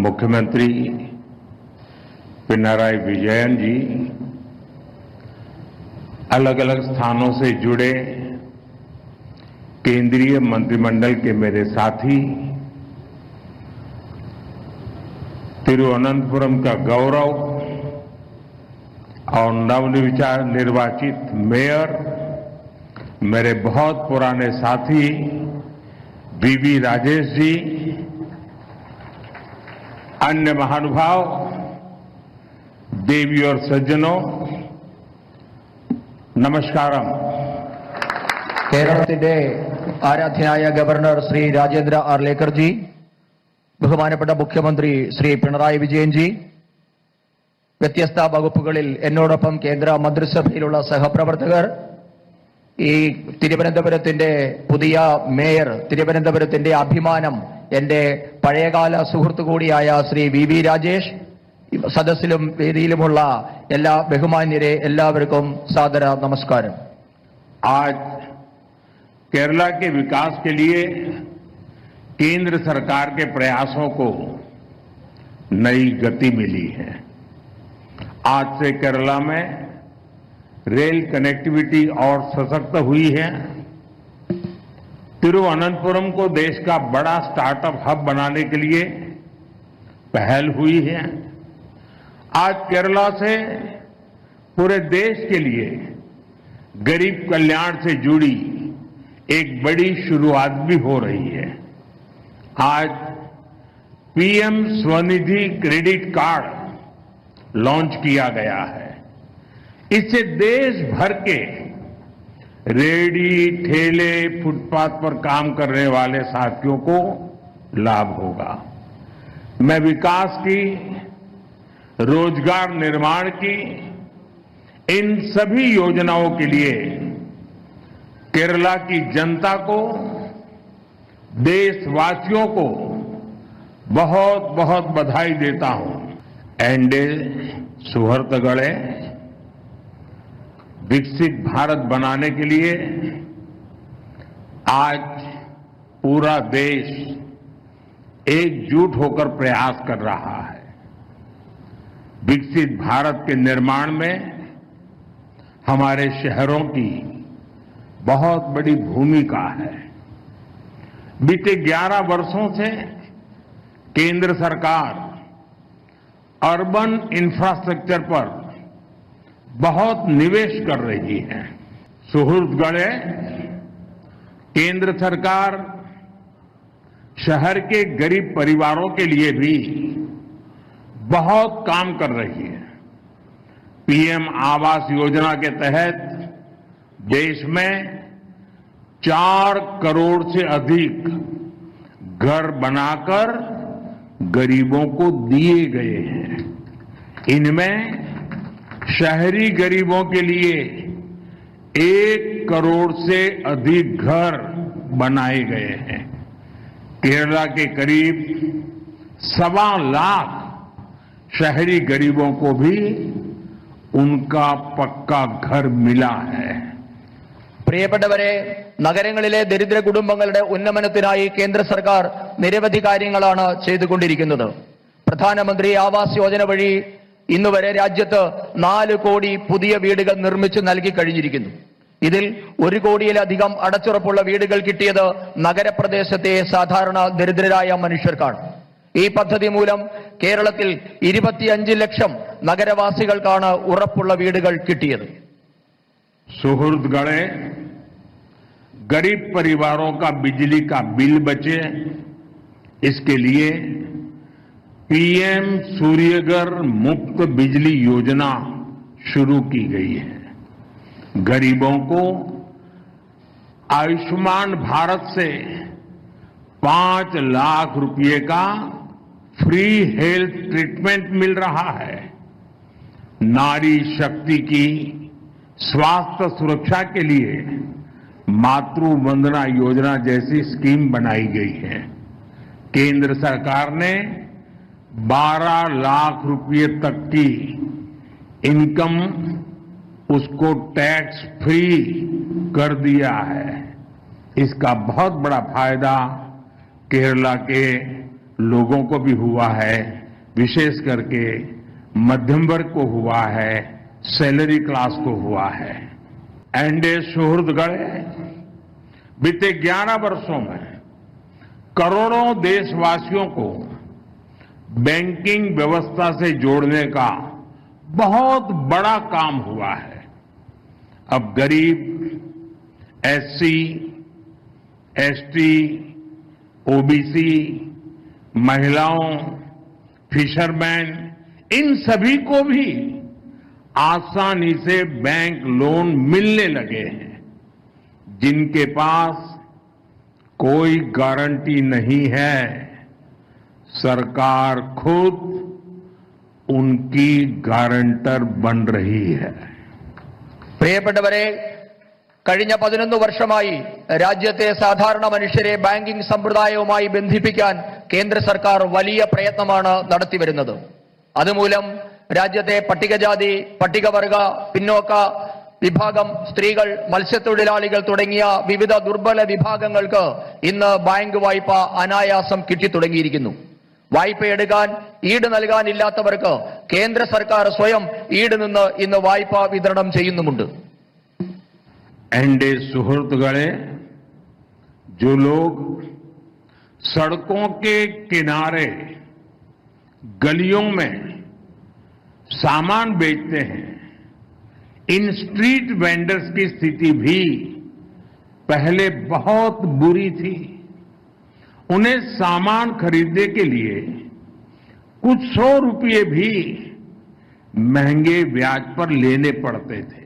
मुख्यमंत्री पिनराई विजयन जी, अलग अलग स्थानों से जुड़े केंद्रीय मंत्रिमंडल के मेरे साथी, तिरुवनंतपुरम का गौरव और नवनिर्वाचित मेयर, मेरे बहुत पुराने साथी वीवी राजेश जी, अन्य महानुभाव, देवी और सज्जनों, നമസ്കാരം. കേരളത്തിന്റെ ആരാധ്യനായ ഗവർണർ ശ്രീ രാജേന്ദ്ര ആർലേക്കർജി, ബഹുമാനപ്പെട്ട മുഖ്യമന്ത്രി ശ്രീ പിണറായി വിജയൻജി, വ്യത്യസ്ത വകുപ്പുകളിൽ എന്നോടൊപ്പം കേന്ദ്ര മന്ത്രിസഭയിലുള്ള സഹപ്രവർത്തകർ, ഈ തിരുവനന്തപുരത്തിന്റെ പുതിയ മേയർ, തിരുവനന്തപുരത്തിന്റെ അഭിമാനം, എന്റെ പഴയകാല സുഹൃത്തു കൂടിയായ ശ്രീ വി രാജേഷ്, സദസ്സിലും വേദിയിലുമുള്ള എല്ലാ ബഹുമാന്യരെ എല്ലാവർക്കും സാദര നമസ്കാരം. आज केरला के विकास के लिए केंद्र सरकार के प्रयासों को नई गति मिली है. आज से केरला में रेल कनेक्टिविटी और सशक्त हुई है. तिरुवनंतपुरम को देश का बड़ा स्टार्टअप हब बनाने के लिए पहल हुई है. आज केरला से पूरे देश के लिए गरीब कल्याण से जुड़ी एक बड़ी शुरुआत भी हो रही है. आज PM Svanidhi credit card launch किया गया है. इससे देश भर के रेहड़ी, ठेले, फुटपाथ पर काम करने वाले साथियों को लाभ होगा. मैं विकास की, रोजगार निर्माण की इन सभी योजनाओं के लिए केरला की जनता को, देशवासियों को बहुत बहुत बधाई देता हूं. एंडे सुहृतगढ़े, विकसित भारत बनाने के लिए आज पूरा देश एकजुट होकर प्रयास कर रहा है. विकसित भारत के निर्माण में हमारे शहरों की बहुत बड़ी भूमिका है. बीते 11 वर्षों से केंद्र सरकार अर्बन इंफ्रास्ट्रक्चर पर बहुत निवेश कर रही है. सुहृदगढ़े, केंद्र सरकार शहर के गरीब परिवारों के लिए भी बहुत काम कर रही है. पीएम आवास योजना के तहत देश में 4 करोड़ से अधिक घर बनाकर गरीबों को दिए गए हैं. इनमें शहरी गरीबों के लिए 1 करोड़ से अधिक घर बनाए गए हैं. केरला के करीब 1.25 लाख शहरी गरीबों को भी उनका पक्का घर मिला है. പ്രിയപ്പെട്ടവരെ, നഗരങ്ങളിലെ ദരിദ്ര കുടുംബങ്ങളുടെ ഉന്നമനത്തിനായി കേന്ദ്ര സർക്കാർ നിരവധി കാര്യങ്ങളാണ് ചെയ്തുകൊണ്ടിരിക്കുന്നത്. പ്രധാനമന്ത്രി ആവാസ് യോജന വഴി ഇന്നുവരെ രാജ്യത്ത് 4 കോടി പുതിയ വീടുകൾ നിർമ്മിച്ചു നൽകി കഴിഞ്ഞിരിക്കുന്നു. ഇതിൽ 1 കോടിയിലധികം അടച്ചുറപ്പുള്ള വീടുകൾ കിട്ടിയത് നഗരപ്രദേശത്തെ സാധാരണ ദരിദ്രരായ മനുഷ്യർക്കാണ്. ഈ പദ്ധതി മൂലം കേരളത്തിൽ 25 ലക്ഷം നഗരവാസികൾക്കാണ് ഉറപ്പുള്ള വീടുകൾ കിട്ടിയത്. सुहृदगढ़े, गरीब परिवारों का बिजली का बिल बचे, इसके लिए पीएम सूर्यघर मुफ्त बिजली योजना शुरू की गई है. गरीबों को आयुष्मान भारत से 5 लाख रुपए का फ्री हेल्थ ट्रीटमेंट मिल रहा है. नारी शक्ति की स्वास्थ्य सुरक्षा के लिए मातृ वंदना योजना जैसी स्कीम बनाई गई है. केंद्र सरकार ने 12 लाख रुपए तक की इनकम उसको टैक्स फ्री कर दिया है. इसका बहुत बड़ा फायदा केरला के लोगों को भी हुआ है, विशेष करके मध्यम वर्ग को हुआ है, सैलरी क्लास को हुआ है। एनडीए सुहृदगढ़ बीते 11 वर्षों में करोड़ों देशवासियों को बैंकिंग व्यवस्था से जोड़ने का बहुत बड़ा काम हुआ है। अब गरीब, एससी, एसटी, ओबीसी, महिलाओं, फिशरमैन, इन सभी को भी आसानी से बैंक लोन मिलने लगे हैं, जिनके पास कोई गारंटी नहीं है। सरकार खुद उनकी गारंटर बन रही है। പ്രിയപ്പെട്ടവരെ, കഴിഞ്ഞ 11 വർഷമായി രാജ്യത്തെ സാധാരണ മനുഷ്യരെ ബാങ്കിംഗ് സമ്പ്രദായവുമായി ബന്ധിപ്പിക്കാൻ കേന്ദ്ര സർക്കാർ വലിയ പ്രയത്നമാണ് നടത്തിവരുന്നത്. അതുമൂലം രാജ്യത്തെ പട്ടികജാതി, പട്ടികവർഗ, പിന്നോക്ക വിഭാഗം, സ്ത്രീകൾ, മത്സ്യത്തൊഴിലാളികൾ തുടങ്ങിയ വിവിധ ദുർബല വിഭാഗങ്ങൾക്ക് ഇന്ന് ബാങ്ക് വായ്പ അനായാസം കിട്ടിത്തുടങ്ങിയിരിക്കുന്നു. വായ്പയെടുക്കാൻ ഈട് നൽകാനില്ലാത്തവർക്ക് കേന്ദ്ര സർക്കാർ സ്വയം ഈട് നിന്ന് ഇന്ന് വായ്പ വിതരണം ചെയ്യുന്നുമുണ്ട്. एनडीए सुहृदगढ़े जो लोग सड़कों के किनारे, गलियों में सामान बेचते हैं, इन स्ट्रीट वेंडर्स की स्थिति भी पहले बहुत बुरी थी। उन्हें सामान खरीदने के लिए कुछ 100 रुपये भी महंगे ब्याज पर लेने पड़ते थे।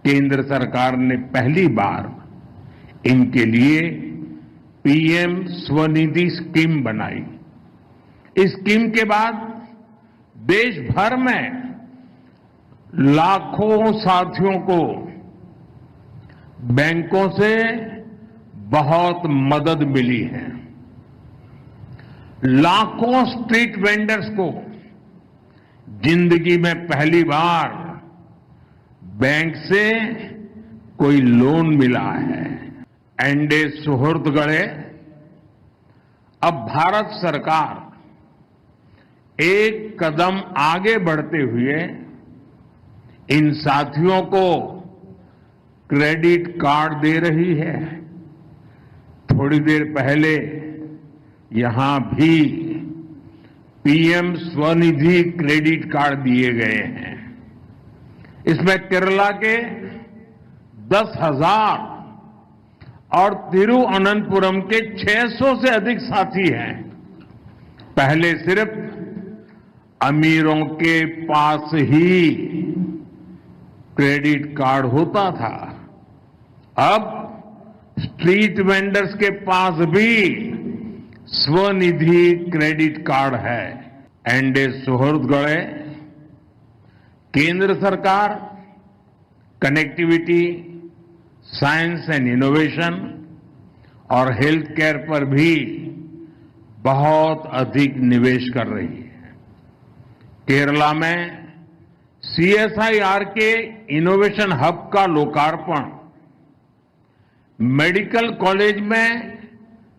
केंद्र सरकार ने पहली बार इनके लिए पीएम स्वनिधि स्कीम बनाई। इस स्कीम के बाद देश भर में लाखों साथियों को बैंकों से बहुत मदद मिली है। लाखों स्ट्रीट वेंडर्स को जिंदगी में पहली बार बैंक से कोई लोन मिला है। एनडीए सुहृदगढ़ अब भारत सरकार एक कदम आगे बढ़ते हुए इन साथियों को क्रेडिट कार्ड दे रही है। थोड़ी देर पहले यहां भी पीएम स्वनिधि क्रेडिट कार्ड दिए गए हैं। इसमें केरला के 10,000 और तिरुवनंतपुरम के 600 से अधिक साथी हैं। पहले सिर्फ अमीरों के पास ही क्रेडिट कार्ड होता था, अब स्ट्रीट वेंडर्स के पास भी स्वनिधि क्रेडिट कार्ड है। एनडीए सुहृदगढ़ केंद्र सरकार कनेक्टिविटी, साइंस एंड इनोवेशन और हेल्थ केयर पर भी बहुत अधिक निवेश कर रही है। केरला में सीएसआईआर के इनोवेशन हब का लोकार्पण, मेडिकल कॉलेज में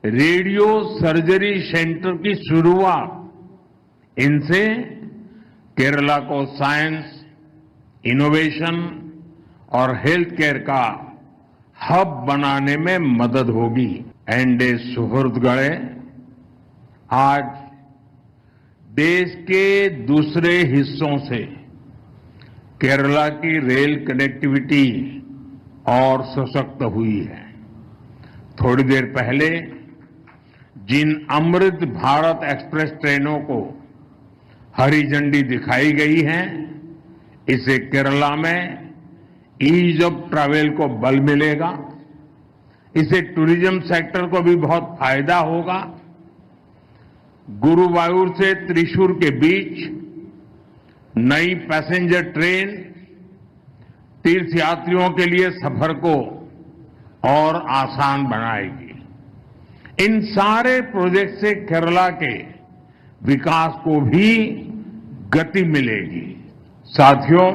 रेडियो सर्जरी सेंटर की शुरुआत, इनसे केरला को साइंस, इनोवेशन और हेल्थ केयर का हब बनाने में मदद होगी। एनडीए सुहृदगढ़ आज देश के दूसरे हिस्सों से केरला की रेल कनेक्टिविटी और सशक्त हुई है। थोड़ी देर पहले जिन अमृत भारत एक्सप्रेस ट्रेनों को हरी झंडी दिखाई गई है, इससे केरला में ईज ऑफ ट्रैवल को बल मिलेगा। इससे टूरिज्म सेक्टर को भी बहुत फायदा होगा। गुरुवायूर से त्रिशूर के बीच नई पैसेंजर ट्रेन तीर्थयात्रियों के लिए सफर को और आसान बनाएगी। इन सारे प्रोजेक्ट से केरला के विकास को भी गति मिलेगी। साथियों,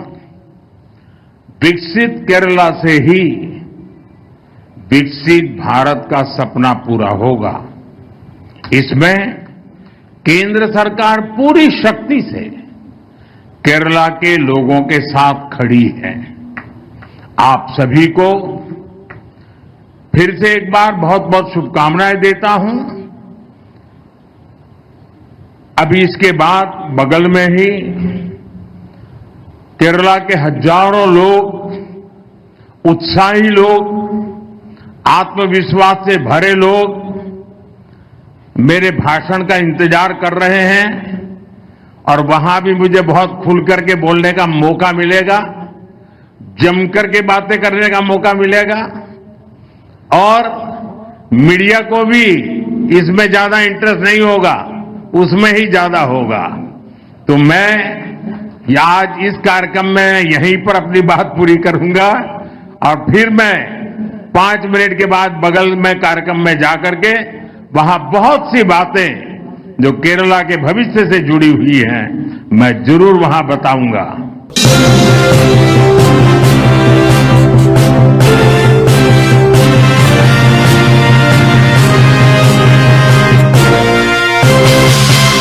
विकसित केरला से ही विकसित भारत का सपना पूरा होगा। इसमें केंद्र सरकार पूरी शक्ति से केरला के लोगों के साथ खड़ी है। आप सभी को फिर से एक बार बहुत बहुत शुभकामनाएं देता हूं। अभी इसके बाद बगल में ही केरला के हजारों लोग, उत्साही लोग, आत्मविश्वास से भरे लोग मेरे भाषण का इंतजार कर रहे हैं और वहां भी मुझे बहुत खुल करके बोलने का मौका मिलेगा, जमकर के बातें करने का मौका मिलेगा और मीडिया को भी इसमें ज्यादा इंटरेस्ट नहीं होगा, उसमें ही ज्यादा होगा। तो मैं आज इस कार्यक्रम में यहीं पर अपनी बात पूरी करूंगा और फिर मैं 5 मिनट के बाद बगल में कार्यक्रम में जाकर के वहां बहुत सी बातें जो केरला के भविष्य से जुड़ी हुई हैं, मैं जरूर वहां बताऊंगा।